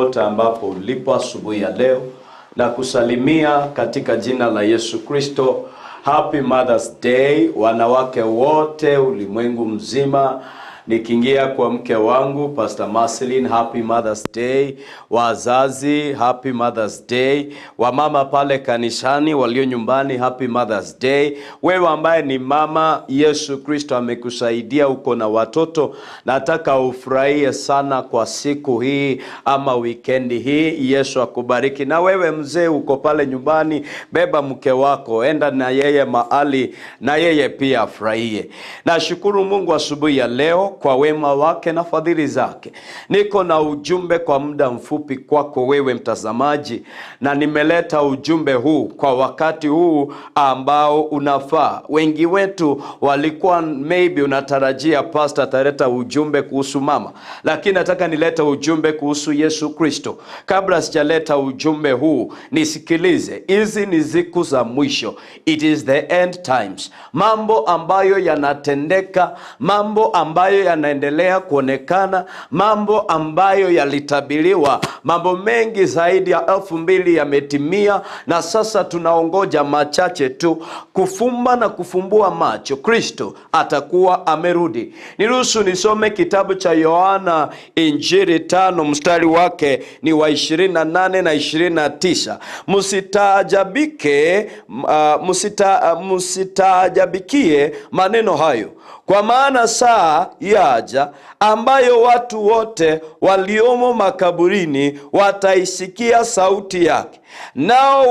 popote ambapo ulipo asubuhi ya leo, na kusalimia katika jina la Yesu Kristo. Happy Mother's Day wanawake wote ulimwengu mzima. Nikiingia kwa mke wangu Pastor Marceline, Happy Mother's Day. Wazazi, Happy Mother's Day. Wamama pale kanisani, walio nyumbani, Happy Mother's Day. Wewe ambaye ni mama, Yesu Kristo amekusaidia, uko na watoto, nataka ufurahie sana kwa siku hii ama weekendi hii. Yesu akubariki. Na wewe mzee uko pale nyumbani, beba mke wako, enda na yeye mahali na yeye pia afurahie. Nashukuru Mungu asubuhi ya leo kwa wema wake na fadhili zake. Niko na ujumbe kwa muda mfupi kwako wewe mtazamaji, na nimeleta ujumbe huu kwa wakati huu ambao unafaa. Wengi wetu walikuwa maybe unatarajia pastor ataleta ujumbe kuhusu mama, lakini nataka nileta ujumbe kuhusu Yesu Kristo. Kabla sijaleta ujumbe huu, nisikilize. Hizi ni siku za mwisho. It is the end times. Mambo ambayo yanatendeka, mambo ambayo yanaendelea kuonekana, mambo ambayo yalitabiliwa, mambo mengi zaidi ya 2000 yametimia, na sasa tunaongoja machache tu kufumba na kufumbua macho. Kristo atakuwa amerudi. Niruhusu nisome kitabu cha Yohana Injili 5 mstari wake ni wa 28 na 29. Msitaajabikie maneno hayo, kwa maana saa yaja ambayo watu wote waliomo makaburini wataisikia sauti yake, nao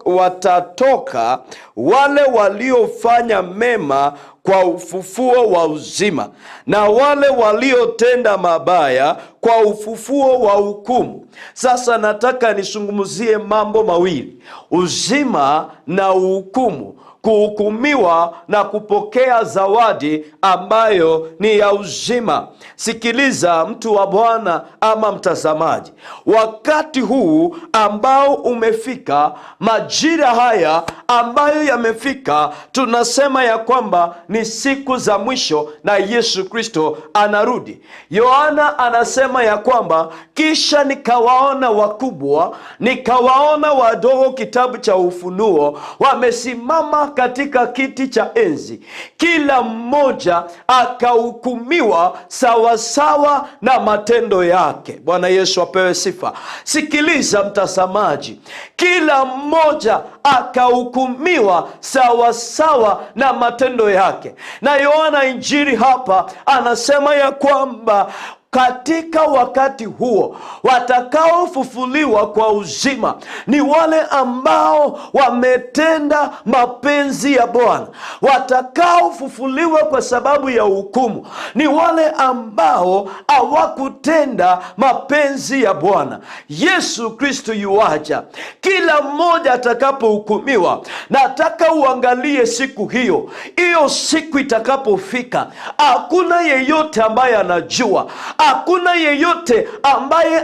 watatoka wale waliofanya mema kwa ufufuo wa uzima, na wale waliotenda mabaya kwa ufufuo wa hukumu. Sasa nataka nisungumuzie mambo mawili: uzima na hukumu. Kuhukumiwa na kupokea zawadi ambayo ni ya uzima. Sikiliza mtu wa Bwana ama mtazamaji, wakati huu ambao umefika, majira haya ambayo yamefika, tunasema ya kwamba ni siku za mwisho na Yesu Kristo anarudi. Yohana anasema ya kwamba kisha nikawaona wakubwa, nikawaona wadogo, kitabu cha Ufunuo, wamesimama katika kiti cha enzi, kila mmoja akahukumiwa sawa sawa na matendo yake. Bwana Yesu apewe sifa. Sikiliza mtazamaji, kila mmoja akahukumiwa sawa sawa na matendo yake. Na Yohana Injili hapa anasema ya kwamba katika wakati huo watakaofufuliwa kwa uzima ni wale ambao wametenda mapenzi ya Bwana. Watakaofufuliwa kwa sababu ya hukumu ni wale ambao hawakutenda mapenzi ya Bwana. Yesu Kristo yuaja. Kila mmoja atakapohukumiwa, nataka uangalie siku hiyo. Hiyo siku itakapofika, hakuna yeyote ambaye anajua, hakuna yeyote ambaye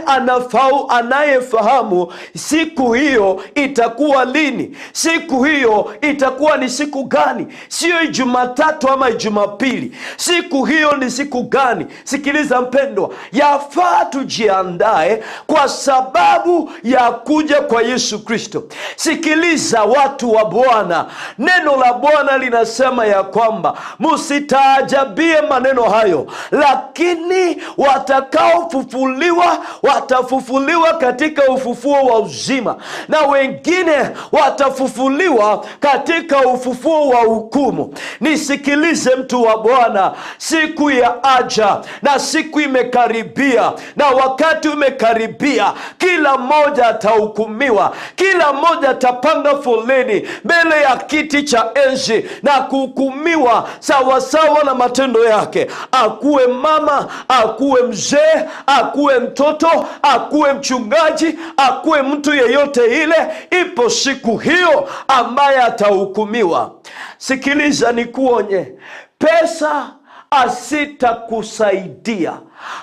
anayefahamu siku hiyo itakuwa lini, siku hiyo itakuwa ni siku gani. Sio Jumatatu ama Jumapili, siku hiyo ni siku gani? Sikiliza mpendwa, yafaa tujiandae kwa sababu ya kuja kwa Yesu Kristo. Sikiliza watu wa Bwana, neno la Bwana linasema ya kwamba msitaajabie maneno hayo, lakini watakaofufuliwa watafufuliwa katika ufufuo wa uzima, na wengine watafufuliwa katika ufufuo wa hukumu. Nisikilize mtu wa Bwana, siku ya aja na siku imekaribia, na wakati umekaribia. Kila mmoja atahukumiwa, kila mmoja atapanga foleni mbele ya kiti cha enzi na kuhukumiwa sawa sawa na matendo yake. Akuwe mama, akuwe mzee, akuwe mtoto, akuwe mchungaji, akuwe mtu yeyote ile, ipo siku hiyo ambaye atahukumiwa. Sikiliza nikuonye, pesa asitakusaidia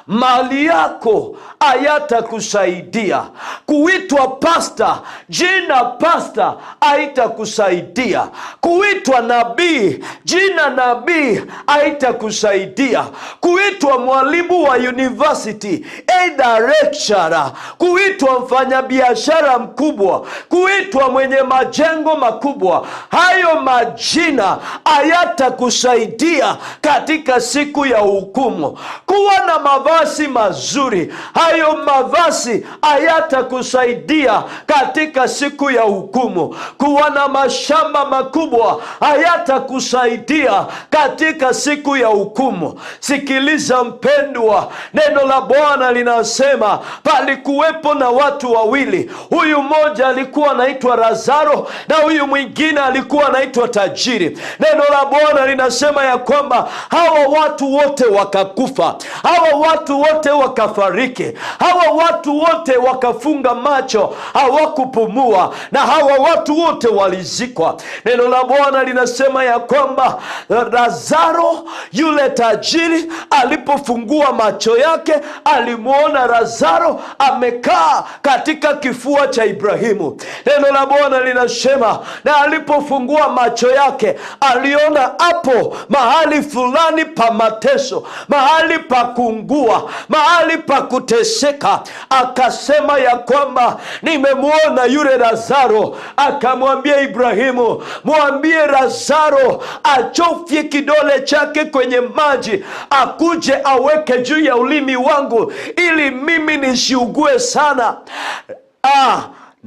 mali yako hayatakusaidia. Kuitwa pasta, jina pasta haitakusaidia. Kuitwa nabii, jina nabii haitakusaidia. Kuitwa mwalimu wa university, either lecturer, kuitwa mfanyabiashara mkubwa, kuitwa mwenye majengo makubwa, hayo majina hayatakusaidia katika siku ya hukumu. Kuwa na mavazi mazuri, hayo mavazi hayatakusaidia katika siku ya hukumu. Kuwa na mashamba makubwa hayatakusaidia katika siku ya hukumu. Sikiliza mpendwa, neno la Bwana linasema palikuwepo na watu wawili. Huyu mmoja alikuwa anaitwa Lazaro na huyu mwingine alikuwa anaitwa tajiri. Neno la Bwana linasema ya kwamba hawa watu wote wakakufa, hawa watu wote wakafariki, hawa watu wote wakafunga macho, hawakupumua, na hawa watu wote walizikwa. Neno la Bwana linasema ya kwamba Lazaro, yule tajiri, alipofungua macho yake alimuona Lazaro amekaa katika kifua cha Ibrahimu. Neno la Bwana linasema na alipofungua macho yake aliona hapo mahali fulani pa mateso, mahali pa kuungua, mahali pa kuteseka. Akasema ya kwamba nimemuona yule Lazaro. Akamwambia Ibrahimu, mwambie Lazaro achofye kidole chake kwenye maji, akuje aweke juu ya ulimi wangu ili mimi nisiugue sana.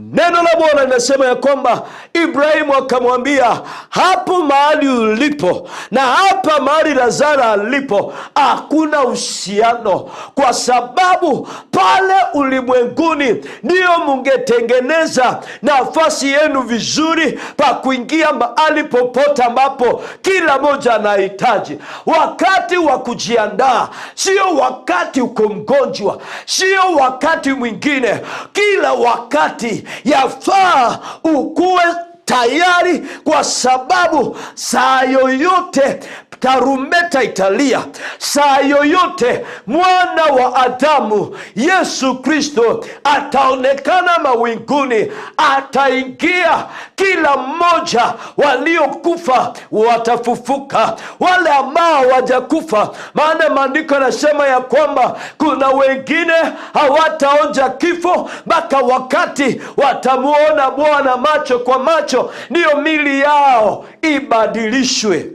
Neno la Bwana linasema ya kwamba Ibrahimu akamwambia, hapo mahali ulipo na hapa mahali Lazaro alipo hakuna uhusiano, kwa sababu pale ulimwenguni ndio mungetengeneza nafasi yenu vizuri pa kuingia mahali popote ambapo kila moja anahitaji. Wakati wa kujiandaa sio wakati uko mgonjwa, sio wakati mwingine. Kila wakati yafaa ukuwe tayari, kwa sababu saa yoyote tarumbeta italia, saa yoyote mwana wa Adamu Yesu Kristo ataonekana mawinguni, ataingia. Kila mmoja, waliokufa watafufuka, wale ambao wajakufa, maana maandiko yanasema ya kwamba kuna wengine hawataonja kifo mpaka wakati watamuona Bwana macho kwa macho, ndiyo mili yao ibadilishwe.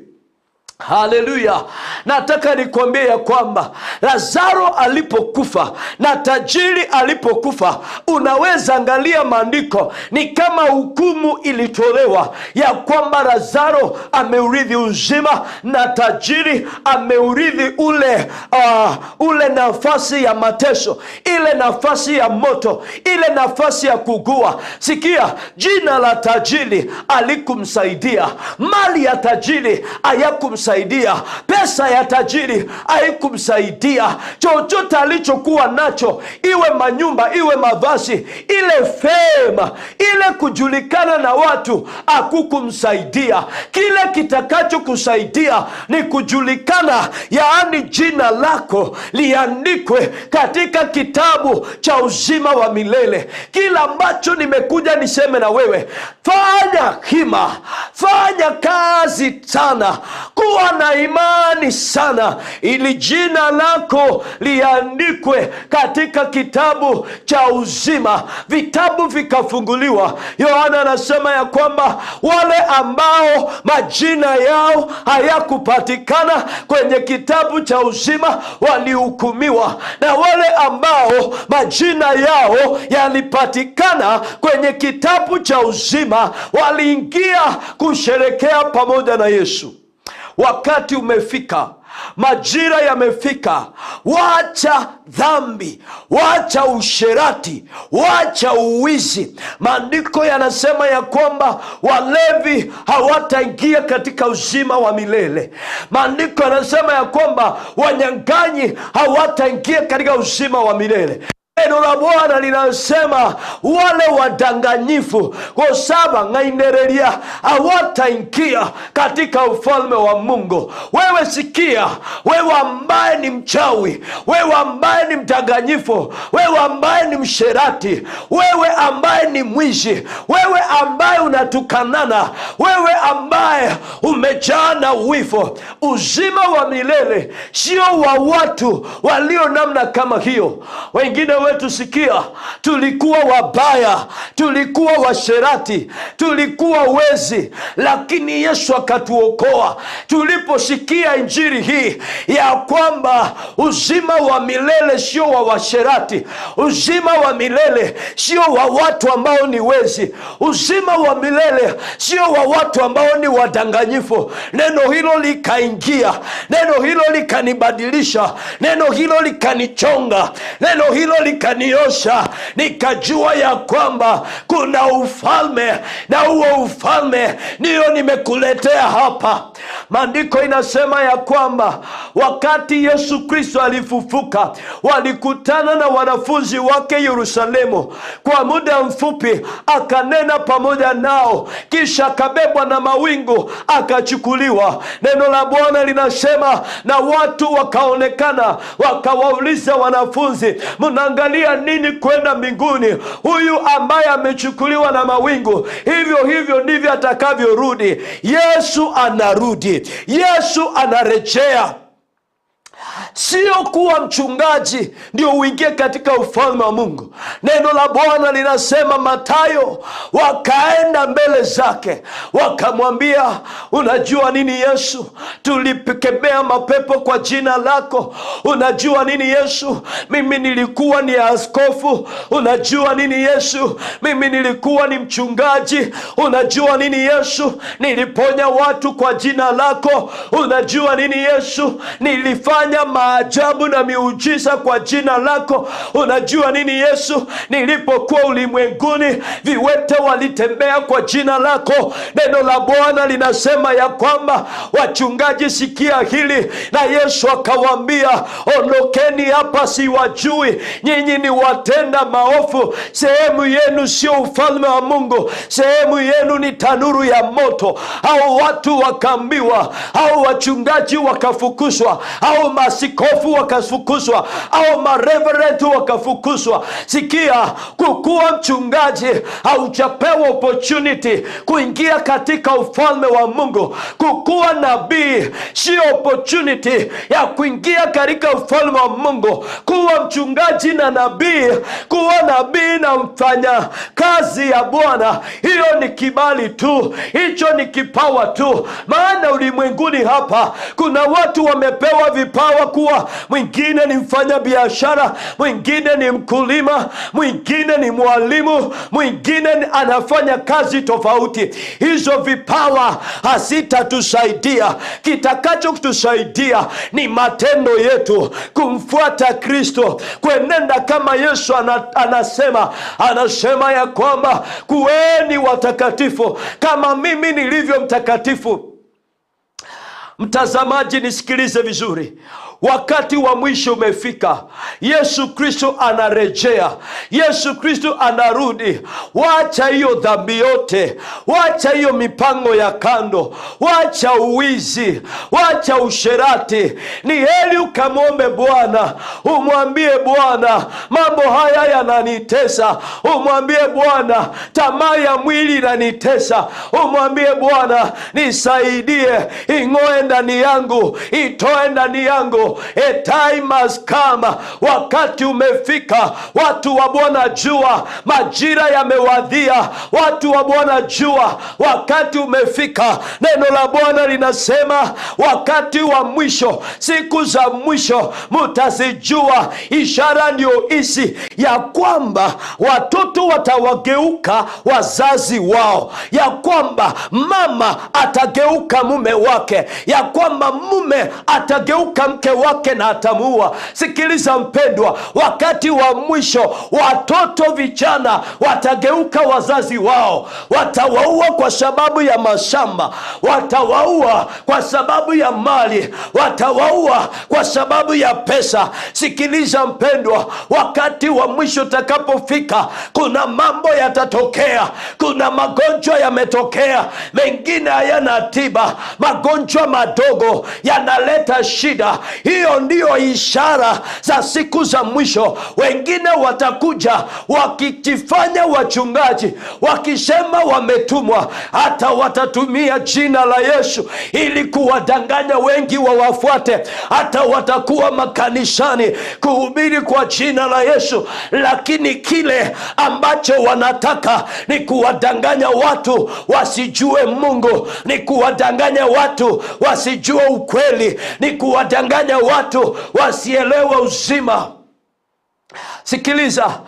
Haleluya. Nataka nikwambie ya kwamba Lazaro alipokufa na tajiri alipokufa, unaweza angalia maandiko, ni kama hukumu ilitolewa ya kwamba Lazaro ameurithi uzima na tajiri ameurithi ule nafasi ya mateso, ile nafasi ya moto, ile nafasi ya kugua. Sikia, jina la tajiri alikumsaidia, mali ya tajiri hayakumsaidia, pesa ya tajiri haikumsaidia. Chochote alichokuwa nacho, iwe manyumba, iwe mavazi, ile fema, ile kujulikana na watu, hakukumsaidia. Kile kitakacho kusaidia ni kujulikana, yaani jina lako liandikwe katika kitabu cha uzima wa milele. Kila ambacho nimekuja niseme na wewe, fanya hima, fanya kazi sana, kuwa na imani sana, ili jina lako liandikwe katika kitabu cha uzima. Vitabu vikafunguliwa. Yohana anasema ya kwamba wale ambao majina yao hayakupatikana kwenye kitabu cha uzima walihukumiwa, na wale ambao majina yao yalipatikana kwenye kitabu cha uzima waliingia kusherekea pamoja na Yesu. Wakati umefika, majira yamefika. Wacha dhambi, wacha usherati, wacha uwizi. Maandiko yanasema ya kwamba walevi hawataingia katika uzima wa milele. Maandiko yanasema ya kwamba wanyang'anyi hawataingia katika uzima wa milele. Neno la Bwana linasema wale wadanganyifu kosaba ngainereria hawataingia katika ufalme wa Mungu. Wewe sikia, wewe ambaye ni mchawi, wewe ambaye ni mdanganyifu, wewe ambaye ni msherati, wewe ambaye ni mwizi, wewe ambaye unatukanana, wewe ambaye umejaa na wivu, uzima wa milele sio wa watu walio namna kama hiyo. Wengine wetu sikia, tulikuwa wabaya, tulikuwa washerati, tulikuwa wezi, lakini Yesu akatuokoa. Tuliposikia injili hii ya kwamba uzima wa milele sio wa washerati, uzima wa milele sio wa watu ambao ni wezi, uzima wa milele sio wa watu ambao ni wadanganyifu, neno hilo likaingia, neno hilo likanibadilisha, neno hilo likanichonga, neno hilo likaniosha. Nikajua ya kwamba kuna ufalme, na huo ufalme ndio nimekuletea hapa. Maandiko inasema ya kwamba wakati Yesu Kristo alifufuka, walikutana na wanafunzi wake Yerusalemu. Kwa muda mfupi akanena pamoja nao, kisha akabebwa na mawingu akachukuliwa. Neno la Bwana linasema na watu wakaonekana, wakawauliza wanafunzi, mnaangalia nini kwenda mbinguni? Huyu ambaye amechukuliwa na mawingu, hivyo ndivyo atakavyorudi. Yesu anarudi, Yesu anarejea. Sio kuwa mchungaji ndio uingie katika ufalme wa Mungu. Neno la Bwana linasema Mathayo wakaenda mbele zake, wakamwambia, unajua nini Yesu? Tulipekemea mapepo kwa jina lako. Unajua nini Yesu? Mimi nilikuwa ni askofu. Unajua nini Yesu? Mimi nilikuwa ni mchungaji. Unajua nini Yesu? Niliponya watu kwa jina lako. Unajua nini Yesu? Nilifanya maajabu na miujiza kwa jina lako. Unajua nini Yesu? Nilipokuwa ulimwenguni viwete walitembea kwa jina lako. Neno la Bwana linasema ya kwamba, wachungaji sikia hili, na Yesu akawaambia, ondokeni hapa, siwajui nyinyi ni watenda maovu. Sehemu yenu sio ufalme wa Mungu, sehemu yenu ni tanuru ya moto. Hao watu wakaambiwa, hao wachungaji wakafukuzwa, hao masikofu wakafukuzwa, au mareverend wakafukuzwa. Sikia, kukuwa mchungaji haujapewa opportunity kuingia katika ufalme wa Mungu. Kukuwa nabii sio opportunity ya kuingia katika ufalme wa Mungu. Kuwa mchungaji na nabii, kuwa nabii na mfanya kazi ya Bwana, hiyo ni kibali tu, hicho ni kipawa tu. Maana ulimwenguni hapa kuna watu wamepewa vipawa, kuwa mwingine ni mfanya biashara, mwingine ni mkulima, mwingine ni mwalimu, mwingine anafanya kazi tofauti. Hizo vipawa hazitatusaidia. Kitakacho kutusaidia ni matendo yetu, kumfuata Kristo, kuenenda kama Yesu anasema ya kwamba kuweni watakatifu kama mimi nilivyo mtakatifu. Mtazamaji, nisikilize vizuri. Wakati wa mwisho umefika. Yesu Kristo anarejea. Yesu Kristo anarudi. Wacha hiyo dhambi yote, wacha hiyo mipango ya kando, wacha uwizi, wacha usherati. Ni heri ukamwombe Bwana, umwambie Bwana, mambo haya yananitesa. Umwambie Bwana, tamaa ya mwili inanitesa. Umwambie Bwana, nisaidie, ing'oe ndani yangu, itoe ndani yangu. A time has come. Wakati umefika. Watu wa Bwana jua, majira yamewadia. Watu wa Bwana jua, wakati umefika. Neno la Bwana linasema wakati wa mwisho, siku za mwisho mutazijua. Ishara ndio hizi, ya kwamba watoto watawageuka wazazi wao, ya kwamba mama atageuka mume wake, ya kwamba mume atageuka mke wake na atamuua. Sikiliza mpendwa, wakati wa mwisho watoto vijana watageuka wazazi wao. Watawaua kwa sababu ya mashamba, watawaua kwa sababu ya mali, watawaua kwa sababu ya pesa. Sikiliza mpendwa, wakati wa mwisho utakapofika, kuna mambo yatatokea. Kuna magonjwa yametokea, mengine hayana tiba. Magonjwa madogo yanaleta shida. Hiyo ndiyo ishara za siku za mwisho. Wengine watakuja wakijifanya wachungaji, wakisema wametumwa. Hata watatumia jina la Yesu ili kuwadanganya wengi wawafuate. Hata watakuwa makanisani kuhubiri kwa jina la Yesu, lakini kile ambacho wanataka ni kuwadanganya watu wasijue Mungu, ni kuwadanganya watu wasijue ukweli, ni kuwadanganya watu wasielewe uzima. Sikiliza,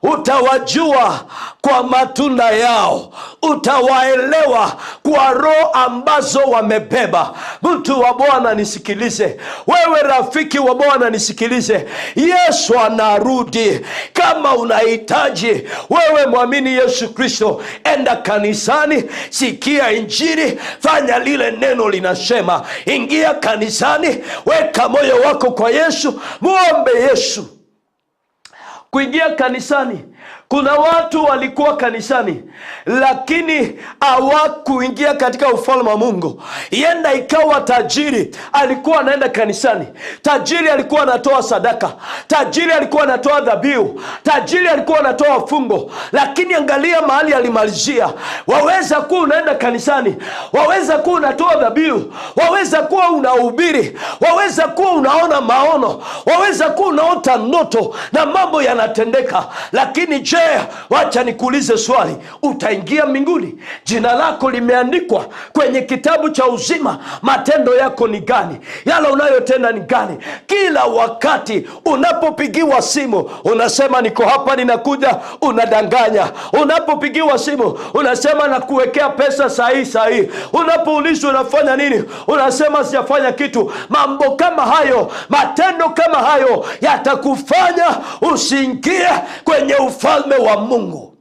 utawajua kwa matunda yao, utawaelewa kwa roho ambazo wamebeba. Mtu wa Bwana nisikilize, wewe rafiki wa Bwana nisikilize, Yesu anarudi. Kama unahitaji, wewe mwamini Yesu Kristo, enda kanisani, sikia injili, fanya lile neno linasema. Ingia kanisani, weka moyo wako kwa Yesu, muombe Yesu. Kuingia kanisani, kuna watu walikuwa kanisani lakini hawakuingia katika ufalme wa Mungu. Yenda ikawa tajiri alikuwa anaenda kanisani, tajiri alikuwa anatoa sadaka, tajiri alikuwa anatoa dhabihu, tajiri alikuwa anatoa fungo, lakini angalia mahali alimalizia. Waweza kuwa unaenda kanisani, waweza kuwa unatoa dhabihu, waweza kuwa unahubiri, waweza kuwa unaona maono, waweza kuwa unaota ndoto na mambo yanatendeka, lakini je, wacha nikuulize swali, utaingia mbinguni? Jina lako limeandikwa kwenye kitabu cha uzima. Matendo yako ni gani? Yale unayotenda ni gani? Kila wakati unapopigiwa simu unasema niko hapa ninakuja, unadanganya. Unapopigiwa simu unasema nakuwekea pesa sahi. Unapoulizwa unafanya nini, unasema sijafanya kitu. Mambo kama hayo, matendo kama hayo yatakufanya usiingie kwenye ufalme wa Mungu.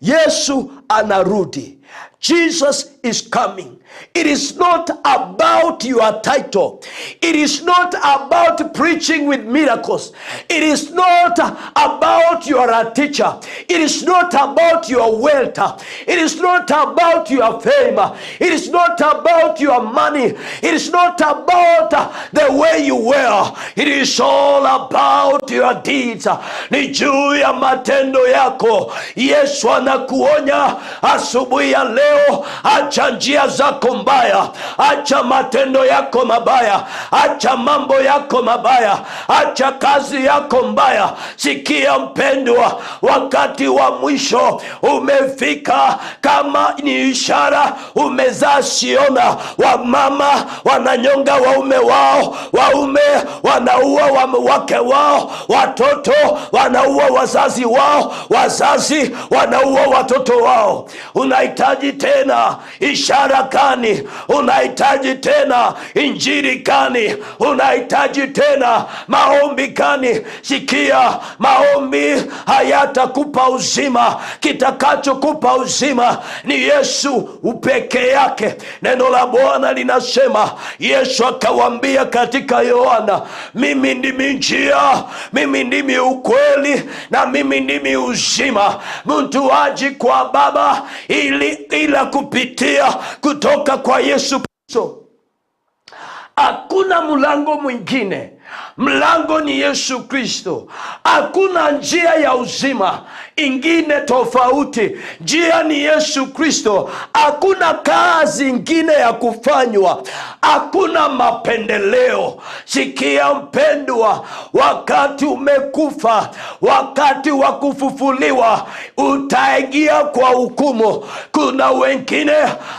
Yesu anarudi. Jesus is coming. It is not about your title. It is not about preaching with miracles. It is not about you are a teacher. It is not about your wealth. It is not about your fame. It is not about your money. It is not about the way you wear. It is all about your deeds. Ni juu ya matendo yako. Yesu anakuonya asubuhi ya leo, acha njia zako mbaya, acha matendo yako mabaya, acha mambo yako mabaya, acha kazi yako mbaya. Sikia mpendwa, wakati wa mwisho umefika. Kama ni ishara umezaa siona, wamama wananyonga waume wao, waume wanaua wake wao, watoto wanaua wazazi wao, wazazi wanaua watoto wao. Unahitaji tena ishara gani? Unahitaji tena injili gani? Unahitaji tena maombi gani? Sikia, maombi hayatakupa uzima. Kitakachokupa uzima ni Yesu upeke yake. Neno la Bwana linasema, Yesu akawaambia katika Yohana, mimi ndimi njia, mimi ndimi ukweli, na mimi ndimi uzima. Mtu haji kwa Baba ila kupitia kutoka kwa Yesu Kristo. Hakuna mlango mwingine. Mlango ni Yesu Kristo. Hakuna njia ya uzima ingine tofauti. Njia ni Yesu Kristo. Hakuna kazi ingine ya kufanywa. Hakuna mapendeleo. Sikia mpendwa, wakati umekufa, wakati wa kufufuliwa, utaingia kwa hukumu. Kuna wengine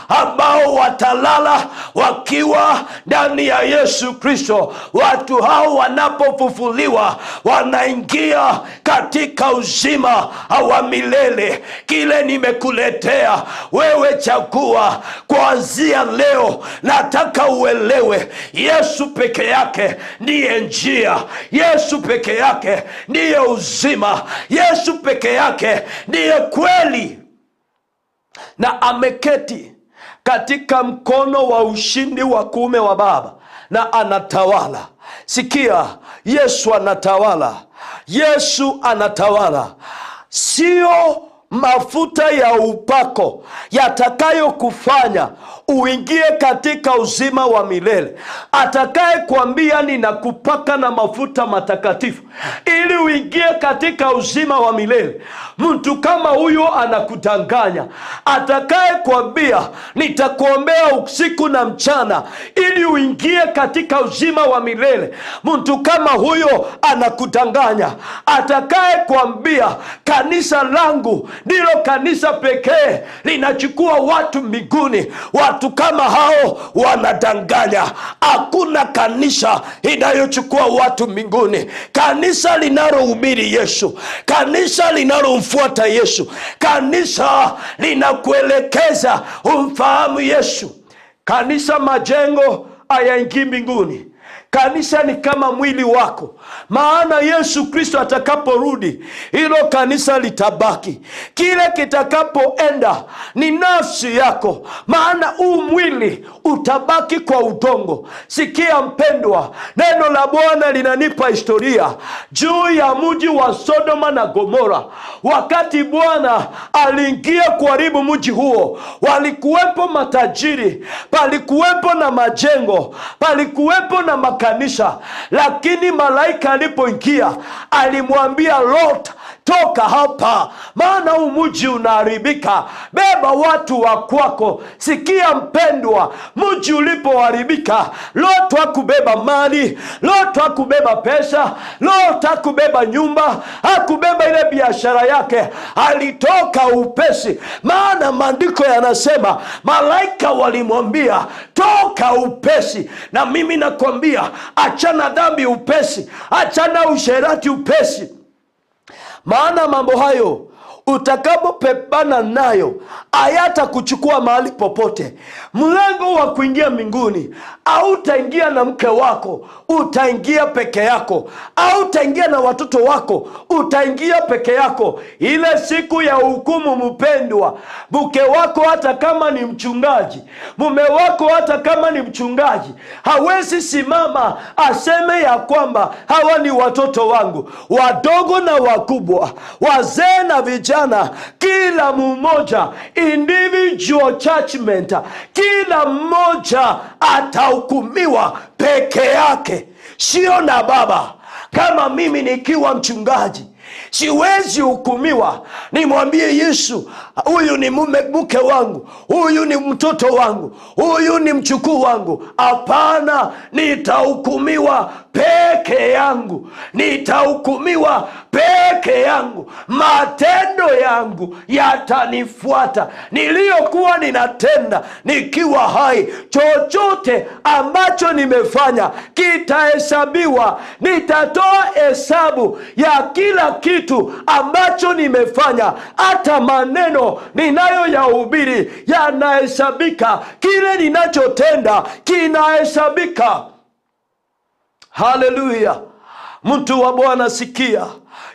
ambao watalala wakiwa ndani ya Yesu Kristo. Watu hao wanapofufuliwa wanaingia katika uzima wa milele. Kile nimekuletea wewe, chagua kuanzia leo. Nataka uelewe Yesu peke yake ndiye njia, Yesu peke yake ndiye uzima, Yesu peke yake ndiye kweli, na ameketi katika mkono wa ushindi wa kuume wa Baba na anatawala. Sikia, Yesu anatawala. Yesu anatawala. Sio mafuta ya upako yatakayo kufanya uingie katika uzima wa milele. Atakaye kuambia ninakupaka na mafuta matakatifu ili uingie katika uzima wa milele, mtu kama huyo anakudanganya. Atakaye kuambia nitakuombea usiku na mchana ili uingie katika uzima wa milele, mtu kama huyo anakudanganya. Atakaye kuambia kanisa langu ndilo kanisa pekee linachukua watu mbinguni, watu kama hao wanadanganya. Hakuna kanisa inayochukua watu mbinguni. Kanisa linalohubiri Yesu, kanisa linalomfuata Yesu, kanisa linakuelekeza umfahamu Yesu. Kanisa majengo hayaingii mbinguni. Kanisa ni kama mwili wako, maana Yesu Kristo atakaporudi hilo kanisa litabaki. Kile kitakapoenda ni nafsi yako, maana huu mwili utabaki kwa udongo. Sikia mpendwa, neno la Bwana linanipa historia juu ya mji wa Sodoma na Gomora. Wakati Bwana aliingia kuharibu mji huo, walikuwepo matajiri, palikuwepo na majengo, palikuwepo na kanisa. Lakini malaika alipoingia alimwambia Lot, toka hapa, maana huu mji unaharibika, beba watu wa kwako. Sikia mpendwa, mji ulipoharibika, Lot hakubeba mali, Lot hakubeba pesa, Lot hakubeba nyumba, hakubeba ile biashara yake. Alitoka upesi, maana maandiko yanasema malaika walimwambia toka upesi. Na mimi nakwambia, achana dhambi upesi, achana usherati upesi, maana mambo hayo utakapopepana nayo hayata kuchukua mahali popote. Mlango wa kuingia mbinguni hautaingia na mke wako, utaingia peke yako. Hautaingia na watoto wako, utaingia peke yako. Ile siku ya hukumu mpendwa, mke wako hata kama ni mchungaji, mume wako hata kama ni mchungaji, hawezi simama aseme ya kwamba hawa ni watoto wangu. Wadogo na wakubwa, wazee na vijana, kila mmoja individual judgment, kila mmoja atahukumiwa peke yake, sio na baba. Kama mimi nikiwa mchungaji siwezi hukumiwa nimwambie Yesu, huyu ni mke wangu, huyu ni mtoto wangu, huyu ni mchukuu wangu. Hapana, nitahukumiwa peke yangu, nitahukumiwa peke yangu. Matendo yangu yatanifuata niliyokuwa ninatenda nikiwa hai. Chochote ambacho nimefanya kitahesabiwa. Nitatoa hesabu ya kila kitu ambacho nimefanya. Hata maneno ninayoyahubiri yanahesabika. Kile ninachotenda kinahesabika. Haleluya. Mtu wa Bwana, sikia,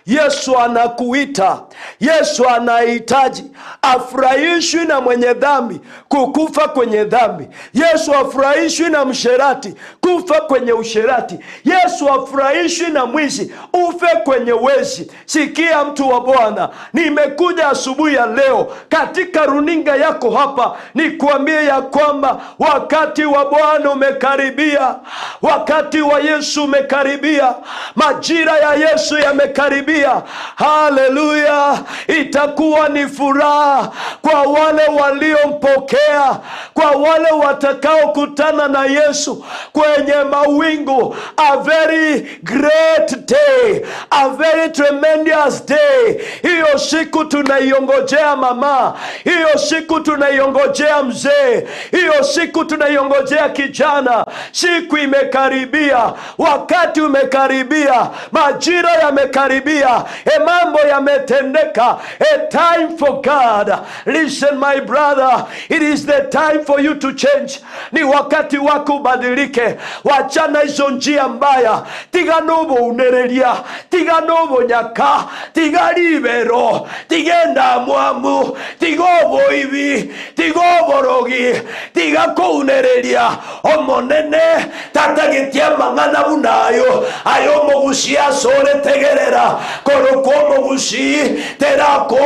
Yesu anakuita. Yesu anahitaji afurahishwi na mwenye dhambi kukufa kwenye dhambi. Yesu afurahishwi na msherati kufa kwenye usherati. Yesu afurahishwi na mwizi ufe kwenye wezi. Sikia mtu wa Bwana, nimekuja asubuhi ya leo katika runinga yako hapa nikuambie ya kwamba wakati wa Bwana umekaribia. Wakati wa Yesu umekaribia. Majira ya Yesu yamekaribia. Haleluya. pia itakuwa ni furaha kwa wale waliompokea, kwa wale watakao kutana na Yesu kwenye mawingu. A very great day, a very tremendous day. Hiyo siku tunaiongojea mama, hiyo siku tunaiongojea mzee, hiyo siku tunaiongojea kijana. Siku imekaribia, wakati umekaribia, majira yamekaribia, mambo yametendeka. A time for God. Listen my brother, it is the time for you to change. Ni wakati wako ubadilike. Wachana hizo njia mbaya. Tiga nobo unereria, tiga nobo nyaka, tiga libero, tigenda mwamu, tigobo ibi, tigobo rogi, tiga kunereria. Omonene tatagitia mangana bunayo, ayo Gusii asore tegerera, koroko Gusii terako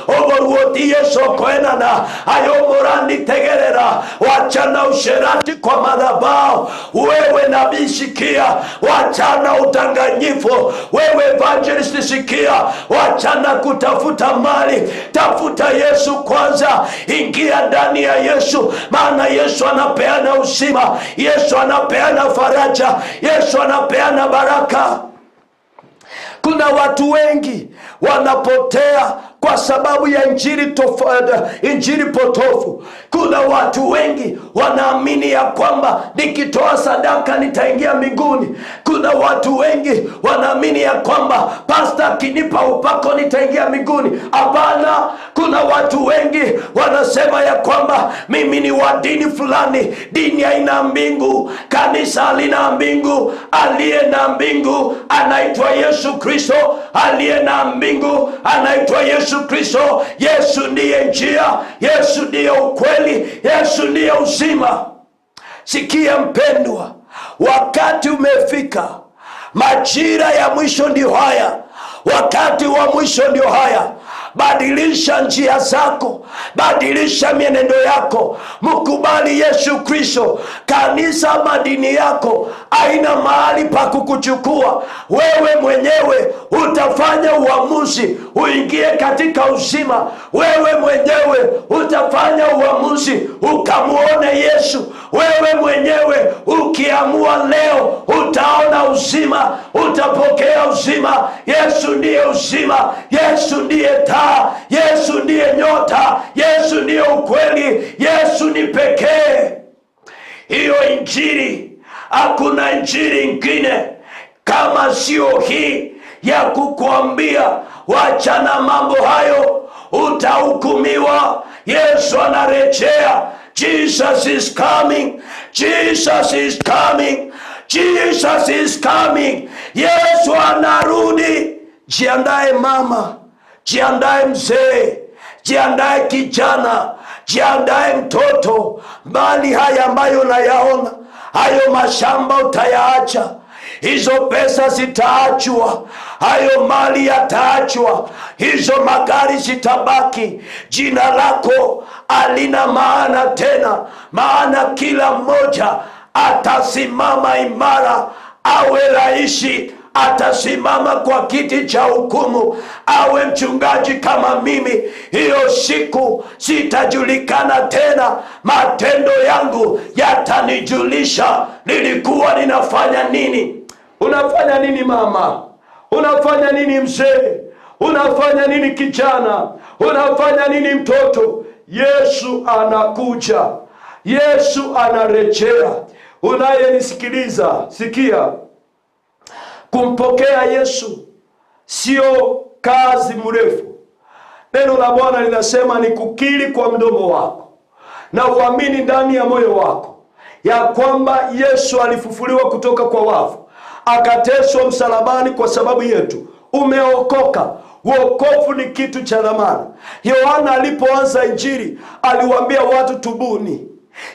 oboruoti Yesu kwenana, ayo morandi tegerera. Wachana usherati kwa madhabahu. Wewe nabii sikia, wachana udanganyifu. Wewe evangelist sikia, wachana kutafuta mali, tafuta Yesu kwanza. Ingia ndani ya Yesu, maana Yesu anapeana uzima, Yesu anapeana faraja, Yesu anapeana baraka. Kuna watu wengi wanapotea kwa sababu ya injili potofu. Kuna watu wengi wanaamini ya kwamba nikitoa sadaka nitaingia mbinguni. Kuna watu wengi wanaamini ya kwamba pastor akinipa upako nitaingia mbinguni. Hapana, kuna watu wengi wanasema ya kwamba mimi ni wa dini fulani. Dini haina mbingu, kanisa halina mbingu. Aliye na mbingu anaitwa Yesu Kristo. Aliye na mbingu anaitwa Yesu Kristo. Yesu ndiye njia, Yesu ndiye ukweli, Yesu ndiye uzima. Sikia mpendwa, wakati umefika. Majira ya mwisho ndio haya, wakati wa mwisho ndio haya. Badilisha njia zako, badilisha mienendo yako, mkubali Yesu Kristo. Kanisa madini yako haina mahali pa kukuchukua. Wewe mwenyewe utafanya uamuzi uingie katika uzima. Wewe mwenyewe utafanya uamuzi ukamuone Yesu. Wewe mwenyewe ukiamua leo utaona uzima, utapokea uzima. Yesu ndiye uzima, Yesu ndiye taa, Yesu ndiye nyota, Yesu ndiye ukweli, Yesu ni pekee. Hiyo injili, hakuna injili ingine kama sio hii ya kukuambia wachana mambo hayo, utahukumiwa. Yesu anarejea. Jesus is coming. Jesus is coming. Jesus is coming. Yesu anarudi. Jiandae mama, jiandae mzee, jiandae kijana, jiandae mtoto. Mali haya ambayo nayaona, hayo mashamba utayaacha, hizo pesa zitaachwa, hayo mali yataachwa, hizo magari zitabaki. Jina lako halina maana tena, maana kila mmoja atasimama imara. Awe raisi, atasimama kwa kiti cha hukumu, awe mchungaji kama mimi. Hiyo siku sitajulikana tena, matendo yangu yatanijulisha nilikuwa ninafanya nini. Unafanya nini mama? Unafanya nini mzee? Unafanya nini kijana? Unafanya nini mtoto? Yesu anakuja, Yesu anarejea. Unayenisikiliza, sikia, kumpokea Yesu sio kazi mrefu. Neno la Bwana linasema ni kukiri kwa mdomo wako na uamini ndani ya moyo wako ya kwamba Yesu alifufuliwa kutoka kwa wafu, akateswa msalabani kwa sababu yetu. Umeokoka. Wokovu ni kitu cha dhamana. Yohana alipoanza injili aliwaambia watu tubuni.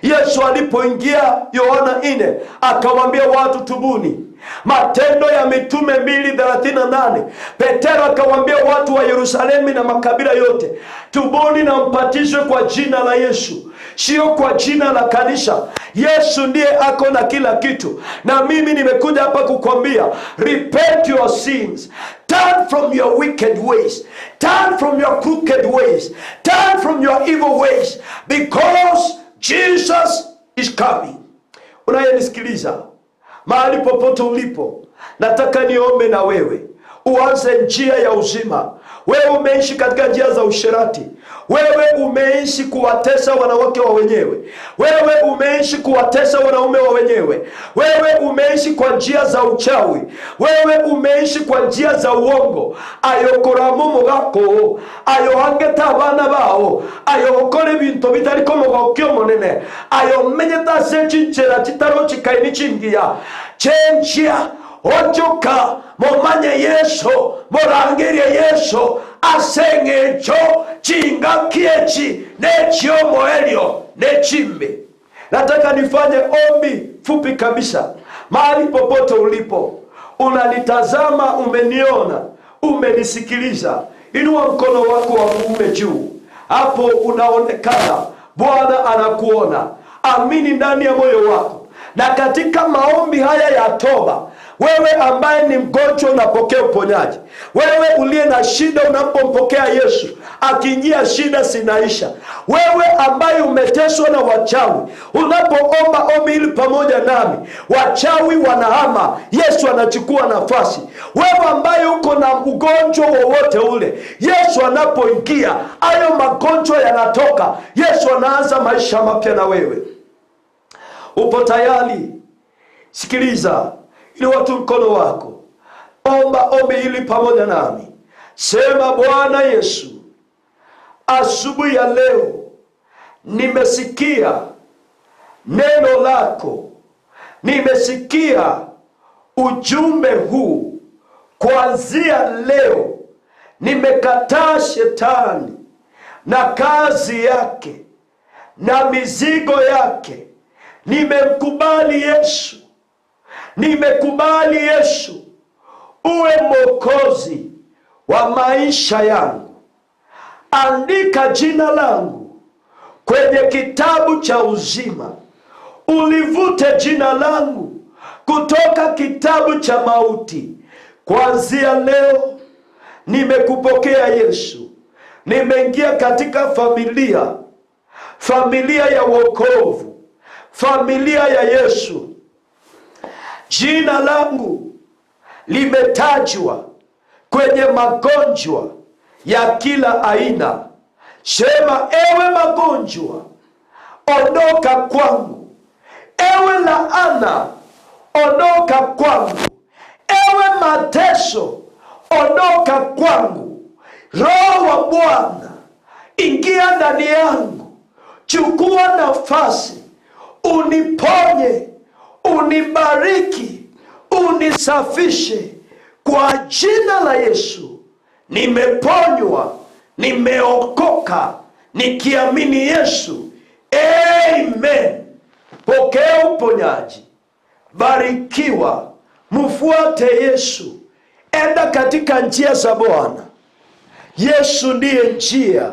Yesu alipoingia Yohana 4 akawaambia watu tubuni. Matendo ya Mitume 2:38 Petero akawaambia watu wa Yerusalemu na makabila yote, tubuni na mpatizwe kwa jina la Yesu, sio kwa jina la kanisa. Yesu ndiye ako na kila kitu. Na mimi nimekuja hapa kukwambia repent your sins. Turn from your wicked ways. Turn from your crooked ways. Turn from your evil ways, because Jesus is coming. Unayenisikiliza mahali popote ulipo, nataka niombe na wewe uanze njia ya uzima. Wewe umeishi katika njia za usherati. Wewe umeishi kuwatesa wanawake wa wenyewe. Wewe umeishi kuwatesa wanaume wa wenyewe. Wewe umeishi kwa njia za uchawi. Wewe umeishi kwa njia za uongo. Ayokora mugako, ayohangeta abana bao, ayokore bintu bitariko mugokyo monene, ayomenyeta sechinchera chitaro chikaini chingia. Chenchia ojoka momanye Yesu, morangerie Yesu, asengecho chinga kiechi nechio moelio nechimbe. Nataka nifanye ombi fupi kabisa. Mahali popote ulipo, unanitazama, umeniona, umenisikiliza, inua mkono wako wa kuume juu. Hapo unaonekana, Bwana anakuona. Amini ndani ya moyo wako. Na katika maombi haya ya toba, wewe ambaye ni mgonjwa unapokea uponyaji. Wewe uliye na shida unapompokea Yesu, akiingia shida sinaisha. Wewe ambaye umeteswa na wachawi, unapoomba ombi hili pamoja nami, wachawi wanahama, Yesu anachukua nafasi. Wewe ambaye uko na ugonjwa wowote ule, Yesu anapoingia, hayo magonjwa yanatoka. Yesu anaanza maisha mapya na wewe. Upo tayari? Sikiliza, ili watu mkono wako. Omba ombi hili pamoja nami. Sema, Bwana Yesu, asubuhi ya leo nimesikia neno lako. Nimesikia ujumbe huu. Kuanzia leo nimekataa shetani na kazi yake na mizigo yake. Nimekubali Yesu. Nimekubali Yesu uwe Mwokozi wa maisha yangu. Andika jina langu kwenye kitabu cha uzima. Ulivute jina langu kutoka kitabu cha mauti. Kuanzia leo nimekupokea Yesu. Nimeingia katika familia ya wokovu, familia ya Yesu. Jina langu limetajwa kwenye magonjwa ya kila aina. Sema, ewe magonjwa, ondoka kwangu. Ewe laana, ondoka kwangu. Ewe mateso, ondoka kwangu. Roho wa Bwana, ingia ndani yangu. Chukua nafasi, uniponye, unibariki, unisafishe. Kwa jina la Yesu nimeponywa, nimeokoka, nikiamini Yesu. Amen. Pokea uponyaji. Barikiwa. Mfuate Yesu. Enda katika njia za Bwana. Yesu ndiye njia.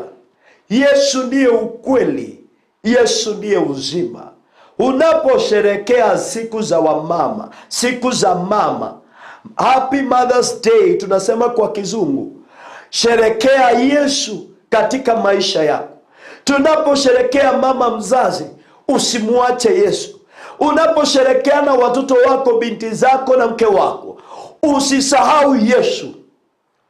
Yesu ndiye ukweli. Yesu ndiye uzima. Unaposherekea siku za wamama, siku za mama, Happy Mother's Day tunasema kwa kizungu, sherekea Yesu katika maisha yako. Tunaposherekea mama mzazi, usimuache Yesu. Unaposherekea na watoto wako, binti zako na mke wako, usisahau Yesu.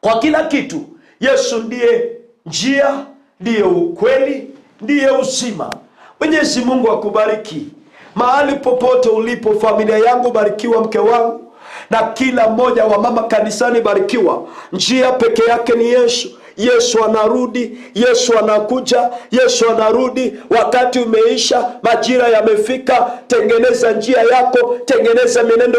Kwa kila kitu, Yesu ndiye njia, ndiye ukweli, ndiye uzima. Mwenyezi Mungu akubariki. Mahali popote ulipo, familia yangu barikiwa, mke wangu na kila mmoja wa mama kanisani barikiwa. Njia peke yake ni Yesu. Yesu anarudi, Yesu anakuja, Yesu anarudi. Wakati umeisha, majira yamefika. Tengeneza njia yako, tengeneza mienendo